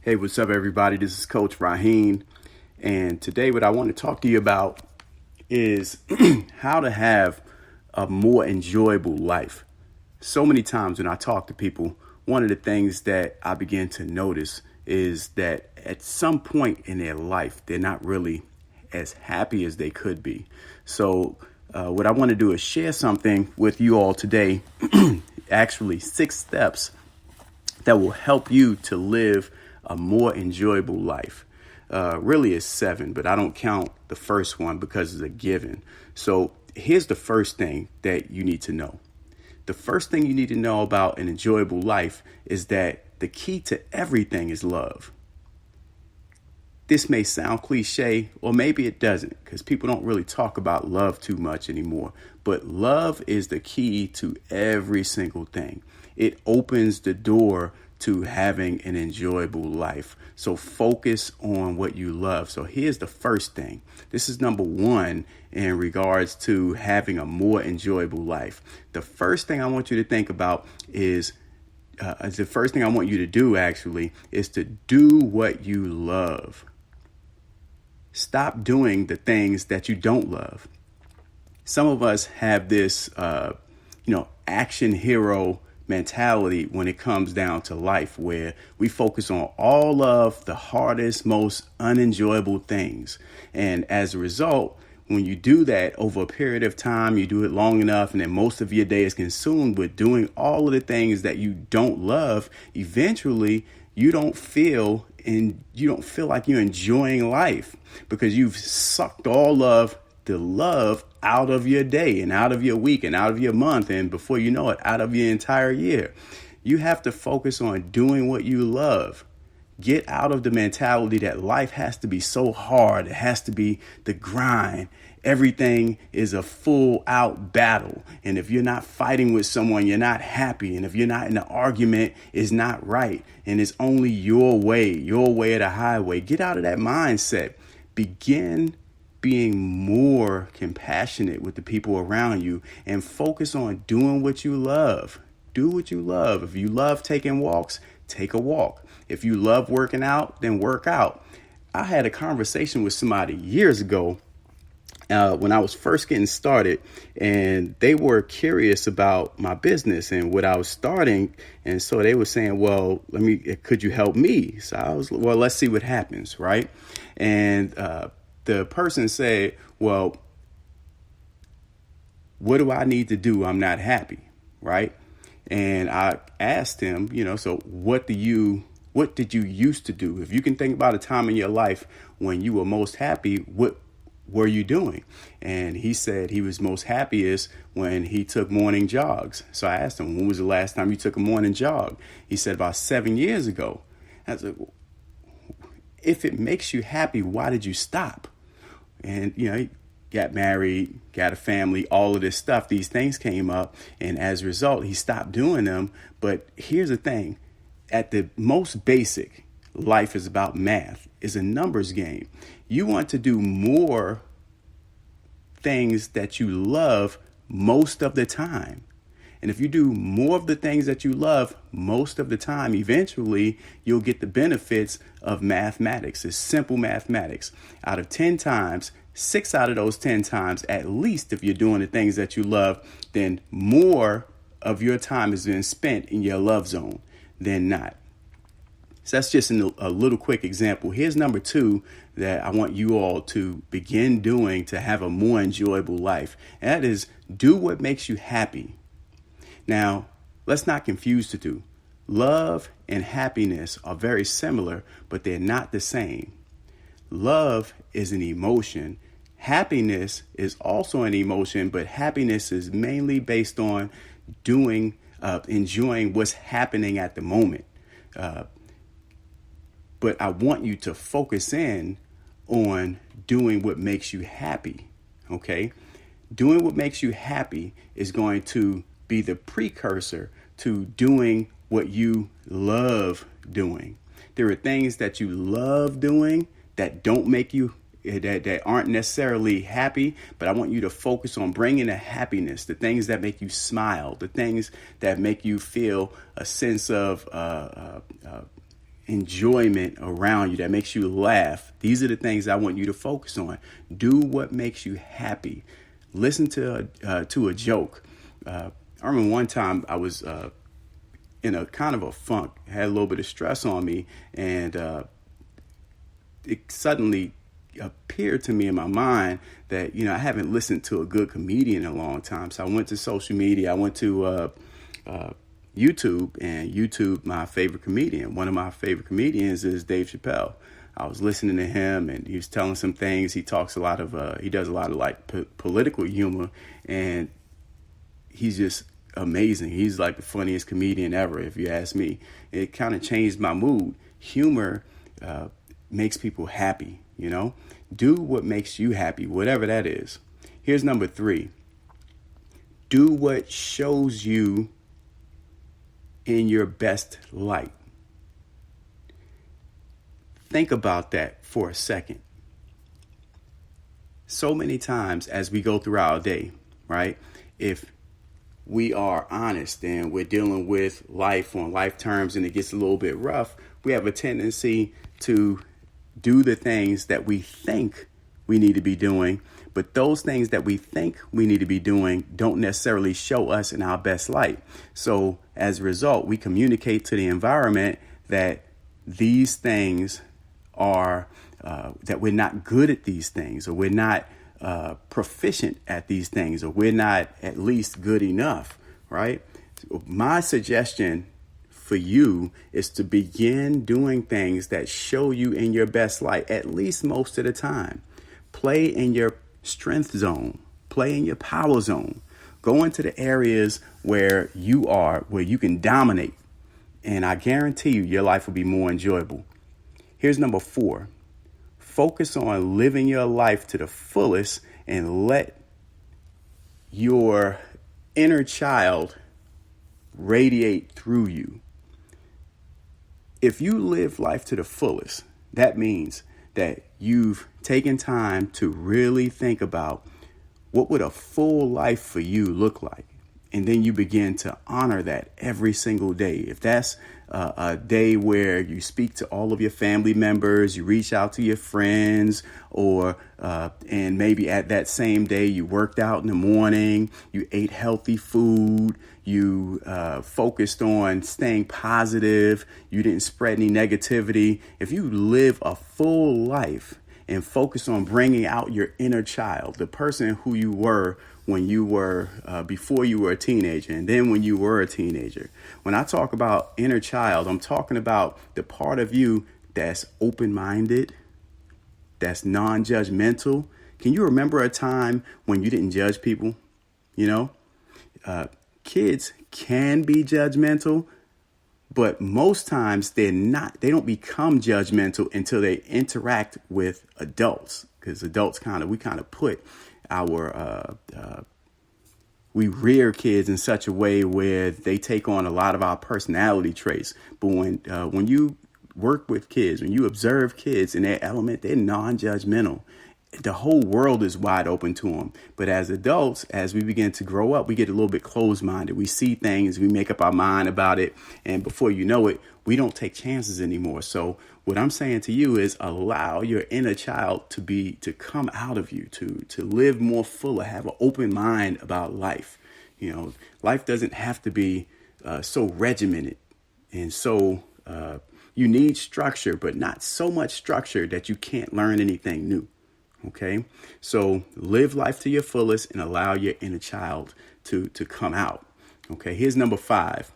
Hey, what's up, everybody? This is Coach Raheen. And today, what I want to talk to you about is how to have a more enjoyable life. So many times when I talk to people, one of the things that I begin to notice is that at some point in their life, they're not really as happy as they could be. So, what I want to do is share something with you all today, actually 6 steps that will help you to live a more enjoyable life. Really it's 7, but I don't count the first one because it's a given. So here's the first thing that you need to know. The first thing you need to know about an enjoyable life is that the key to everything is love. This may sound cliche, or maybe it doesn't, because people don't really talk about love too much anymore. But love is the key to every single thing. It opens the door to having an enjoyable life. So focus on what you love. So here's the first thing. This is number 1 in regards to having a more enjoyable life. The first thing I want you to think about is the first thing I want you to do actually is to do what you love. Stop doing the things that you don't love. Some of us have this, action hero mentality when it comes down to life, where we focus on all of the hardest, most unenjoyable things. And as a result, when you do that over a period of time, you do it long enough, and then most of your day is consumed with doing all of the things that you don't love, eventually you don't feel like you're enjoying life because you've sucked all of the love out of your day and out of your week and out of your month, and before you know it, out of your entire year. You have to focus on doing what you love. Get out of the mentality that life has to be so hard. It has to be the grind. Everything is a full out battle. And if you're not fighting with someone, you're not happy. And if you're not in an argument, it's not right. And it's only your way of the highway. Get out of that mindset. Begin being more compassionate with the people around you and focus on doing what you love. Do what you love. If you love taking walks, take a walk. If you love working out, then work out. I had a conversation with somebody years ago when I was first getting started, and they were curious about my business and what I was starting. And so they were saying, well, could you help me? So I was, well, let's see what happens. Right. And, the person said, well, what do I need to do? I'm not happy. Right. And I asked him, so what did you used to do? If you can think about a time in your life when you were most happy, what were you doing? And he said he was most happiest when he took morning jogs. So I asked him, when was the last time you took a morning jog? He said about 7 years ago. I said, if it makes you happy, why did you stop? And, he got married, got a family, all of this stuff. These things came up. And as a result, he stopped doing them. But here's the thing. At the most basic, life is about math. It's a numbers game. You want to do more things that you love most of the time. And if you do more of the things that you love most of the time, eventually you'll get the benefits of mathematics. It's simple mathematics. Out of 10 times, 6 out of those 10 times, at least if you're doing the things that you love, then more of your time has been spent in your love zone than not. So that's just a little quick example. Here's number 2 that I want you all to begin doing to have a more enjoyable life. And that is, do what makes you happy. Now, let's not confuse the two. Love and happiness are very similar, but they're not the same. Love is an emotion. Happiness is also an emotion, but happiness is mainly based on enjoying what's happening at the moment. But I want you to focus in on doing what makes you happy. Okay? Doing what makes you happy is going to be the precursor to doing what you love doing. There are things that you love doing that don't make you that aren't necessarily happy, but I want you to focus on bringing the happiness, the things that make you smile, the things that make you feel a sense of enjoyment around you, that makes you laugh. These are the things I want you to focus on. Do what makes you happy. Listen to a joke. I remember one time I was in a kind of a funk, had a little bit of stress on me, and it suddenly appeared to me in my mind that, I haven't listened to a good comedian in a long time. So I went to social media. I went to YouTube, and YouTube my favorite comedian. One of my favorite comedians is Dave Chappelle. I was listening to him, and he was telling some things. He talks a lot of, he does a lot of like political humor, and he's just amazing. He's like the funniest comedian ever, if you ask me. It kind of changed my mood. Humor makes people happy, Do what makes you happy, whatever that is. Here's number 3. Do what shows you in your best light. Think about that for a second. So many times as we go through our day, right? If we are honest and we're dealing with life on life terms and it gets a little bit rough, we have a tendency to do the things that we think we need to be doing, but those things that we think we need to be doing don't necessarily show us in our best light. So as a result, we communicate to the environment that these things are, that we're not good at these things, or we're not proficient at these things, or we're not at least good enough, right? My suggestion for you is to begin doing things that show you in your best light, at least most of the time. Play in your strength zone. Play in your power zone. Go into the areas where you can dominate. And I guarantee you, your life will be more enjoyable. Here's number 4. Focus on living your life to the fullest and let your inner child radiate through you. If you live life to the fullest, that means that you've taken time to really think about what would a full life for you look like. And then you begin to honor that every single day. If that's a day where you speak to all of your family members, you reach out to your friends, or and maybe at that same day you worked out in the morning, you ate healthy food, you focused on staying positive, you didn't spread any negativity. If you live a full life and focus on bringing out your inner child, the person who you were when you were before you were a teenager, and then when you were a teenager. When I talk about inner child, I'm talking about the part of you that's open-minded, that's non-judgmental. Can you remember a time when you didn't judge people? Kids can be judgmental, but most times they're not. They don't become judgmental until they interact with adults, because adults we put our we rear kids in such a way where they take on a lot of our personality traits. But when you work with kids, when you observe kids in their element, they're non-judgmental. The whole world is wide open to them. But as adults, as we begin to grow up, we get a little bit closed-minded. We see things, we make up our mind about it, and before you know it, we don't take chances anymore. So what I'm saying to you is allow your inner child to come out of you, to live more fuller, have an open mind about life. Life doesn't have to be so regimented, and so you need structure, but not so much structure that you can't learn anything new. Okay, so live life to your fullest and allow your inner child to come out. Okay, here's number 5.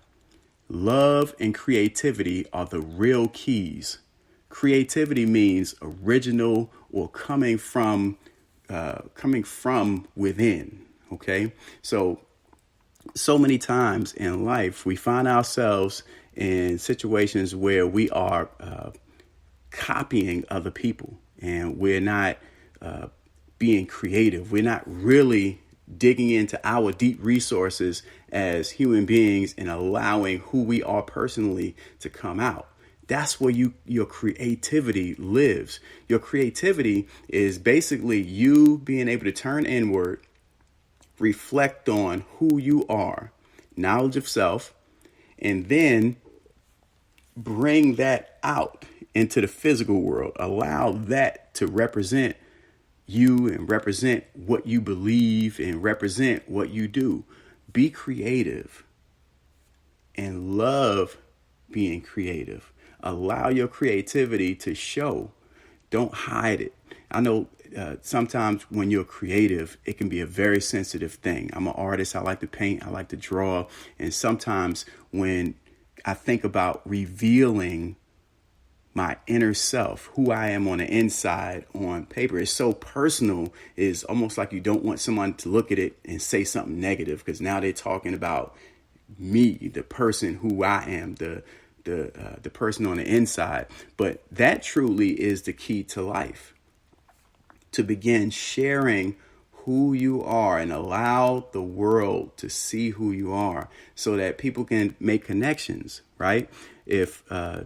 Love and creativity are the real keys. Creativity means original or coming from within. Okay, so many times in life we find ourselves in situations where we are copying other people, and we're not being creative. We're not really digging into our deep resources as human beings and allowing who we are personally to come out. That's where your creativity lives. Your creativity is basically you being able to turn inward, reflect on who you are, knowledge of self, and then bring that out into the physical world. Allow that to represent you and represent what you believe and represent what you do. Be creative and love being creative. Allow your creativity to show. Don't hide it. I know sometimes when you're creative, it can be a very sensitive thing. I'm an artist. I like to paint. I like to draw. And sometimes when I think about revealing my inner self, who I am on the inside on paper, it's so personal. It's almost like you don't want someone to look at it and say something negative, because now they're talking about me, the person who I am, the person on the inside. But that truly is the key to life. To begin sharing who you are and allow the world to see who you are so that people can make connections, right? If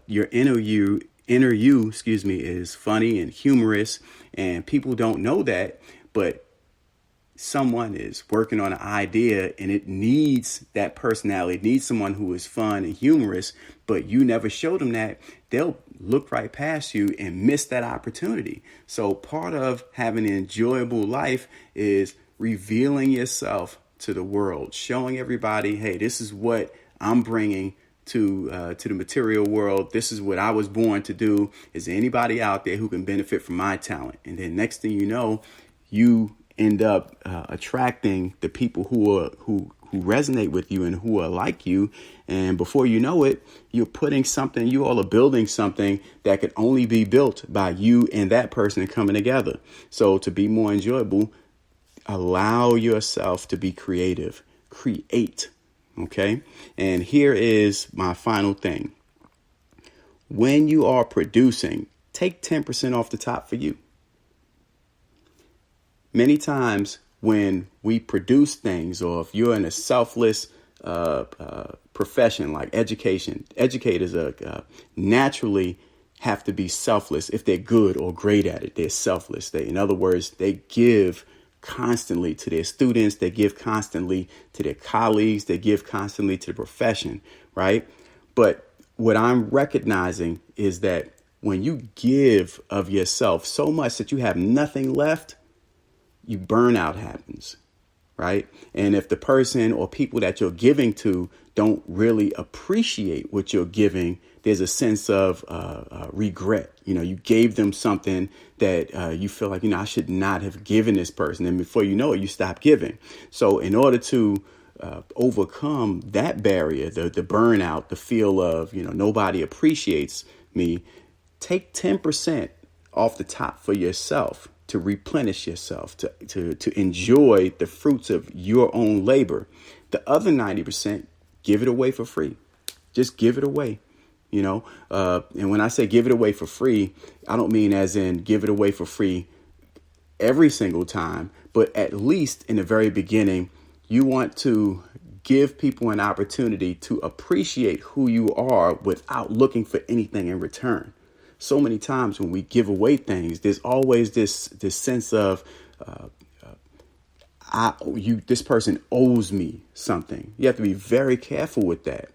your inner you, is funny and humorous and people don't know that, but someone is working on an idea and it needs that personality, it needs someone who is fun and humorous, but you never showed them that, they'll look right past you and miss that opportunity. So part of having an enjoyable life is revealing yourself to the world, showing everybody, hey, this is what I'm bringing to the material world. This is what I was born to do. Is there anybody out there who can benefit from my talent? And then next thing you know, you end up attracting the people who resonate with you and who are like you. And before you know it, you all are building something that could only be built by you and that person coming together. So to be more enjoyable, allow yourself to be creative. Create. Okay. And here is my final thing. When you are producing, take 10% off the top for you. Many times when we produce things, or if you're in a selfless profession like education, educators naturally have to be selfless. If they're good or great at it, they're selfless. In other words, they give constantly to their students. They give constantly to their colleagues. They give constantly to the profession, right? But what I'm recognizing is that when you give of yourself so much that you have nothing left, burnout happens, right? And if the person or people that you're giving to don't really appreciate what you're giving, there's a sense of regret. You gave them something that you feel like, I should not have given this person. And before you know it, you stop giving. So in order to overcome that barrier, the burnout, the feel of, nobody appreciates me, take 10% off the top for yourself, to replenish yourself, to enjoy the fruits of your own labor. The other 90%, give it away for free. Just give it away, And when I say give it away for free, I don't mean as in give it away for free every single time, but at least in the very beginning, you want to give people an opportunity to appreciate who you are without looking for anything in return. So many times when we give away things, there's always this sense of this person owes me something. You have to be very careful with that.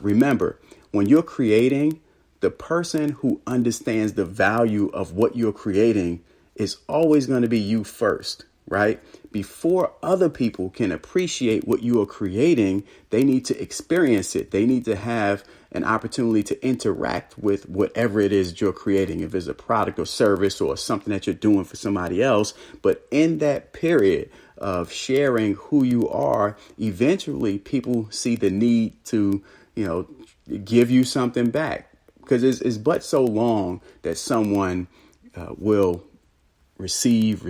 Remember, when you're creating, the person who understands the value of what you're creating is always going to be you first, right? Before other people can appreciate what you are creating, they need to experience it. They need to have an opportunity to interact with whatever it is you're creating, if it's a product or service or something that you're doing for somebody else. But in that period of sharing who you are, eventually people see the need to, give you something back, because it's but so long that someone will receive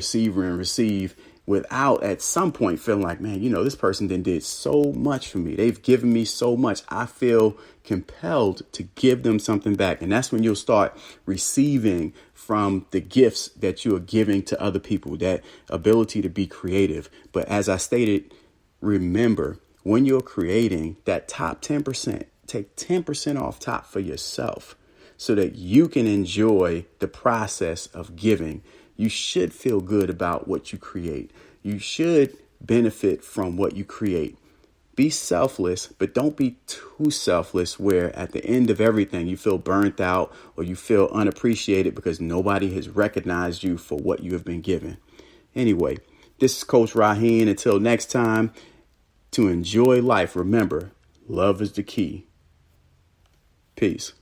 without at some point feeling like, man, this person did so much for me. They've given me so much. I feel compelled to give them something back. And that's when you'll start receiving from the gifts that you are giving to other people, that ability to be creative. But as I stated, remember, when you're creating that top 10%, take 10% off top for yourself so that you can enjoy the process of giving. You should feel good about what you create. You should benefit from what you create. Be selfless, but don't be too selfless where at the end of everything you feel burnt out or you feel unappreciated because nobody has recognized you for what you have been given. Anyway, this is Coach Raheen. Until next time, to enjoy life, remember, love is the key. Peace.